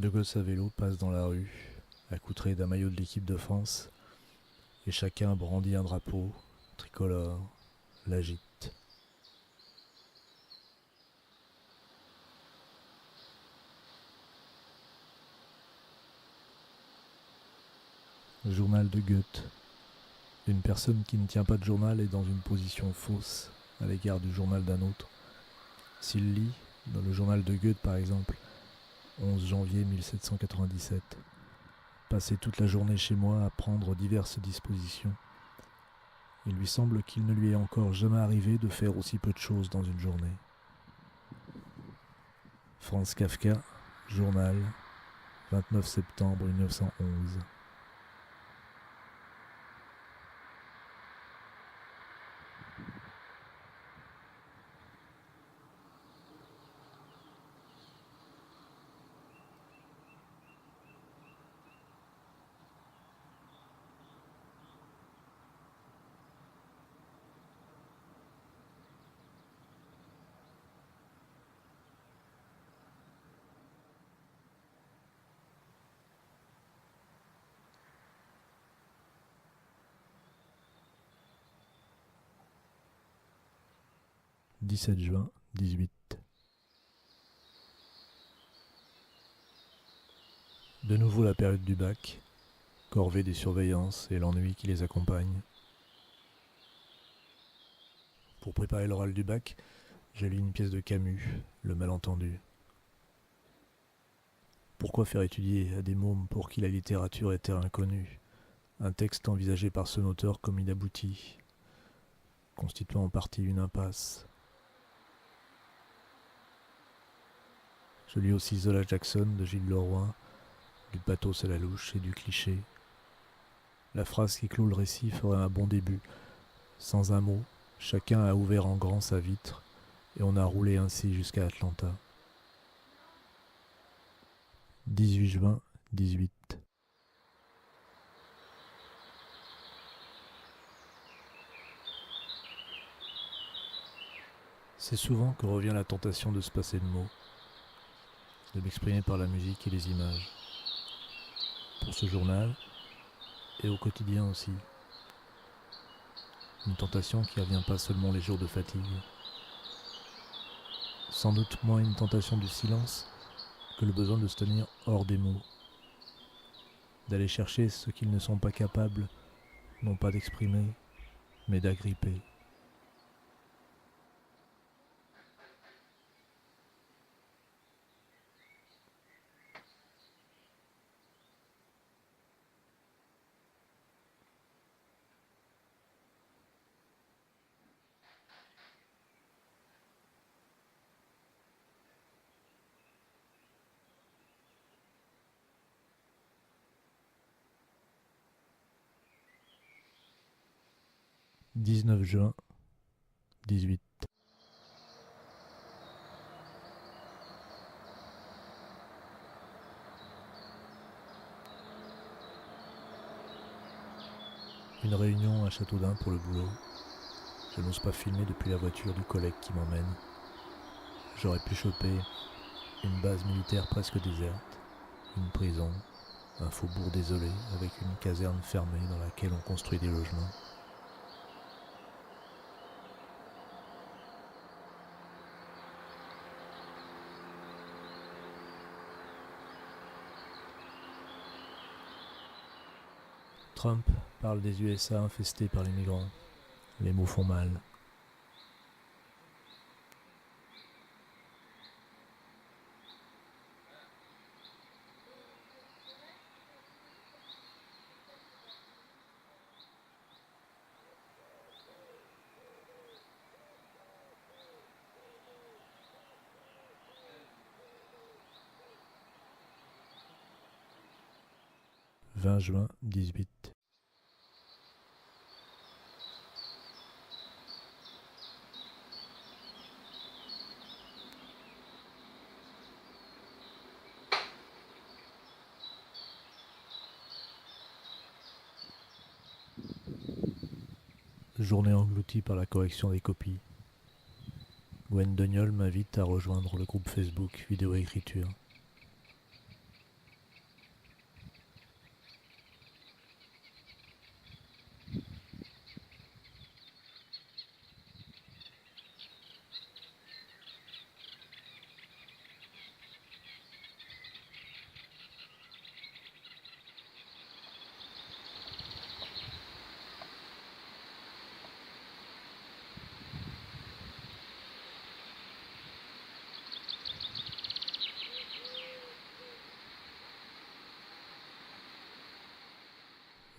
Deux gosses à vélo passent dans la rue, accoutrés d'un maillot de l'équipe de France, et chacun brandit un drapeau tricolore, l'agite. Journal de Goethe. Une personne qui ne tient pas de journal est dans une position fausse à l'égard du journal d'un autre. S'il lit, dans le journal de Goethe par exemple, 11 janvier 1797, passer toute la journée chez moi à prendre diverses dispositions, il lui semble qu'il ne lui est encore jamais arrivé de faire aussi peu de choses dans une journée. Franz Kafka, journal, 29 septembre 1911. « 17 juin, 18. De nouveau la période du bac, corvée des surveillances et l'ennui qui les accompagne. Pour préparer l'oral du bac, j'ai lu une pièce de Camus, Le Malentendu. Pourquoi faire étudier à des mômes pour qui la littérature est terre inconnue un texte envisagé par son auteur comme inabouti, constituant en partie une impasse? Je lis aussi Zola Jackson de Gilles Leroy, du pathos à la louche et du cliché. La phrase qui clôt le récit ferait un bon début. Sans un mot, chacun a ouvert en grand sa vitre et on a roulé ainsi jusqu'à Atlanta. 18 juin, 18. C'est souvent que revient la tentation de se passer de mots, de m'exprimer par la musique et les images. Pour ce journal, et au quotidien aussi. Une tentation qui revient pas seulement les jours de fatigue. Sans doute moins une tentation du silence que le besoin de se tenir hors des mots, d'aller chercher ce qu'ils ne sont pas capables, non pas d'exprimer, mais d'agripper. « 19 juin, 18. Une réunion à Châteaudun pour le boulot. Je n'ose pas filmer depuis la voiture du collègue qui m'emmène. J'aurais pu choper une base militaire presque déserte, une prison, un faubourg désolé avec une caserne fermée dans laquelle on construit des logements. Trump parle des USA infestés par les migrants. Les mots font mal. « 20 juin, 18. Journée engloutie par la correction des copies. Gwen Doniol m'invite à rejoindre le groupe Facebook Vidéo Écriture.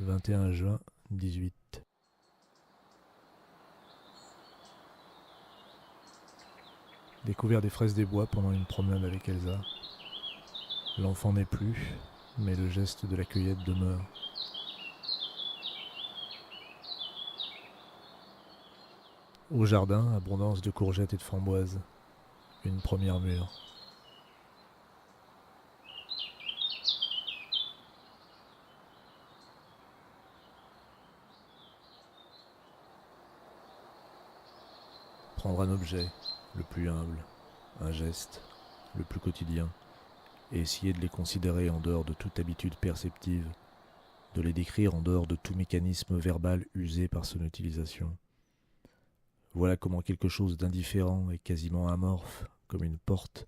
21 juin 18. Découvert des fraises des bois pendant une promenade avec Elsa. L'enfant n'est plus, mais le geste de la cueillette demeure. Au jardin, abondance de courgettes et de framboises. Une première mûre. Prendre un objet, le plus humble, un geste, le plus quotidien, et essayer de les considérer en dehors de toute habitude perceptive, de les décrire en dehors de tout mécanisme verbal usé par son utilisation. Voilà comment quelque chose d'indifférent et quasiment amorphe, comme une porte,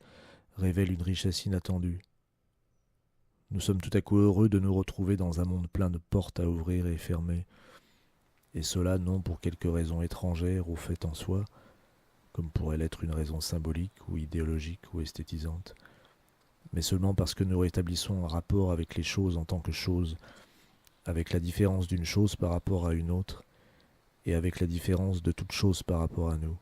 révèle une richesse inattendue. Nous sommes tout à coup heureux de nous retrouver dans un monde plein de portes à ouvrir et fermer, et cela non pour quelque raison étrangère au fait en soi, comme pourrait l'être une raison symbolique ou idéologique ou esthétisante, mais seulement parce que nous rétablissons un rapport avec les choses en tant que choses, avec la différence d'une chose par rapport à une autre, et avec la différence de toute chose par rapport à nous.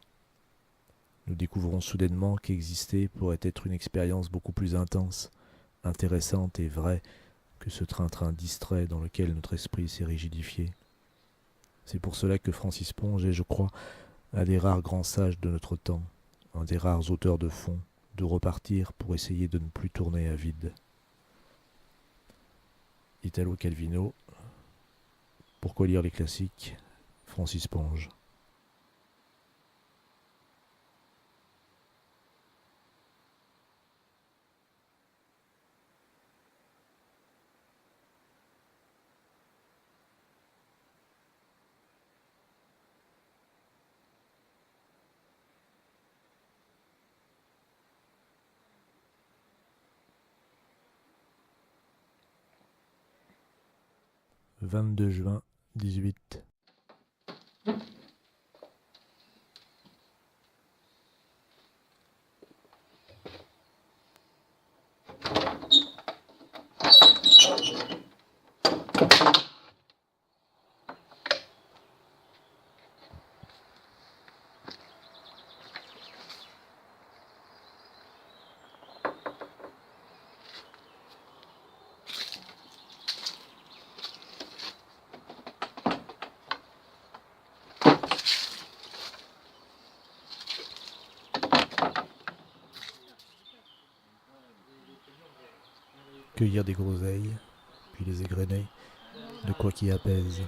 Nous découvrons soudainement qu'exister pourrait être une expérience beaucoup plus intense, intéressante et vraie que ce train-train distrait dans lequel notre esprit s'est rigidifié. C'est pour cela que Francis Ponge est, je crois, un des rares grands sages de notre temps, un des rares auteurs de fond, de repartir pour essayer de ne plus tourner à vide. Italo Calvino, Pourquoi lire les classiques ? Francis Ponge. « 22 juin 18. Cueillir des groseilles, puis les égrener, de quoi qui apaise.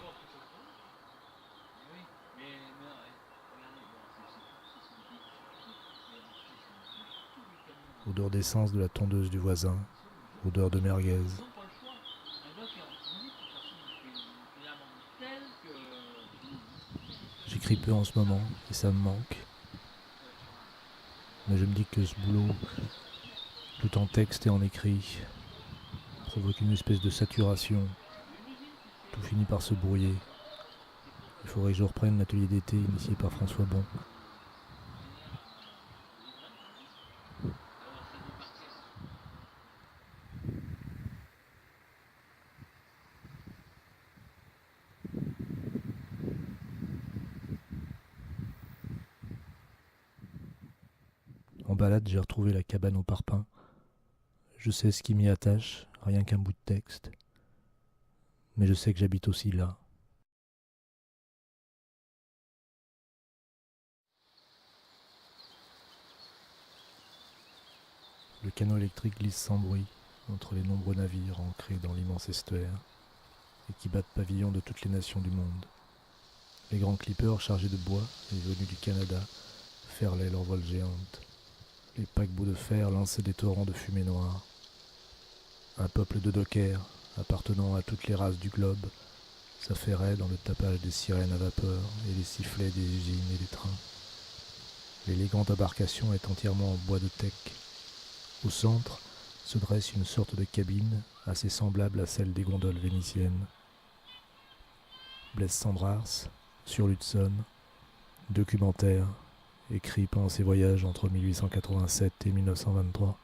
Odeur d'essence de la tondeuse du voisin, odeur de merguez. J'écris peu en ce moment et ça me manque. Mais je me dis que ce boulot, tout en texte et en écrit, provoque une espèce de saturation. Tout finit par se brouiller. Il faudrait que je reprenne l'atelier d'été initié par François Bon. En balade, j'ai retrouvé la cabane au parpaing. Je sais ce qui m'y attache, rien qu'un bout de texte. Mais je sais que j'habite aussi là. Le canot électrique glisse sans bruit entre les nombreux navires ancrés dans l'immense estuaire et qui battent pavillon de toutes les nations du monde. Les grands clippers chargés de bois et venus du Canada ferlaient leur voile géante. Les paquebots de fer lançaient des torrents de fumée noire. Un peuple de dockers, appartenant à toutes les races du globe, s'affairait dans le tapage des sirènes à vapeur et les sifflets des usines et des trains. L'élégante embarcation est entièrement en bois de teck. Au centre se dresse une sorte de cabine assez semblable à celle des gondoles vénitiennes. Blaise Cendrars, sur l'Hudson, documentaire, écrit pendant ses voyages entre 1887 et 1923.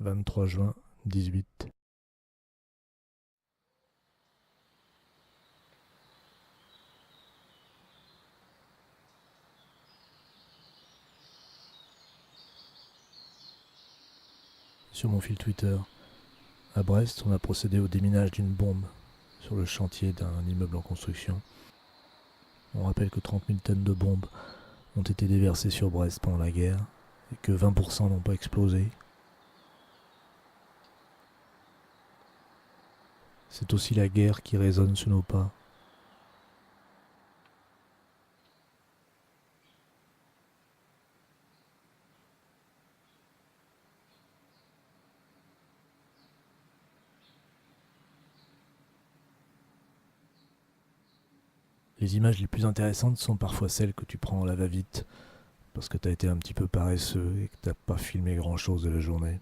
23 juin 18. Sur mon fil Twitter, à Brest, on a procédé au déminage d'une bombe sur le chantier d'un immeuble en construction. On rappelle que 30 000 tonnes de bombes ont été déversées sur Brest pendant la guerre et que 20% n'ont pas explosé. C'est aussi la guerre qui résonne sous nos pas. Les images les plus intéressantes sont parfois celles que tu prends à la va-vite, parce que t'as été un petit peu paresseux et que t'as pas filmé grand chose de la journée.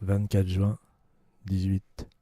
« 24 juin 18.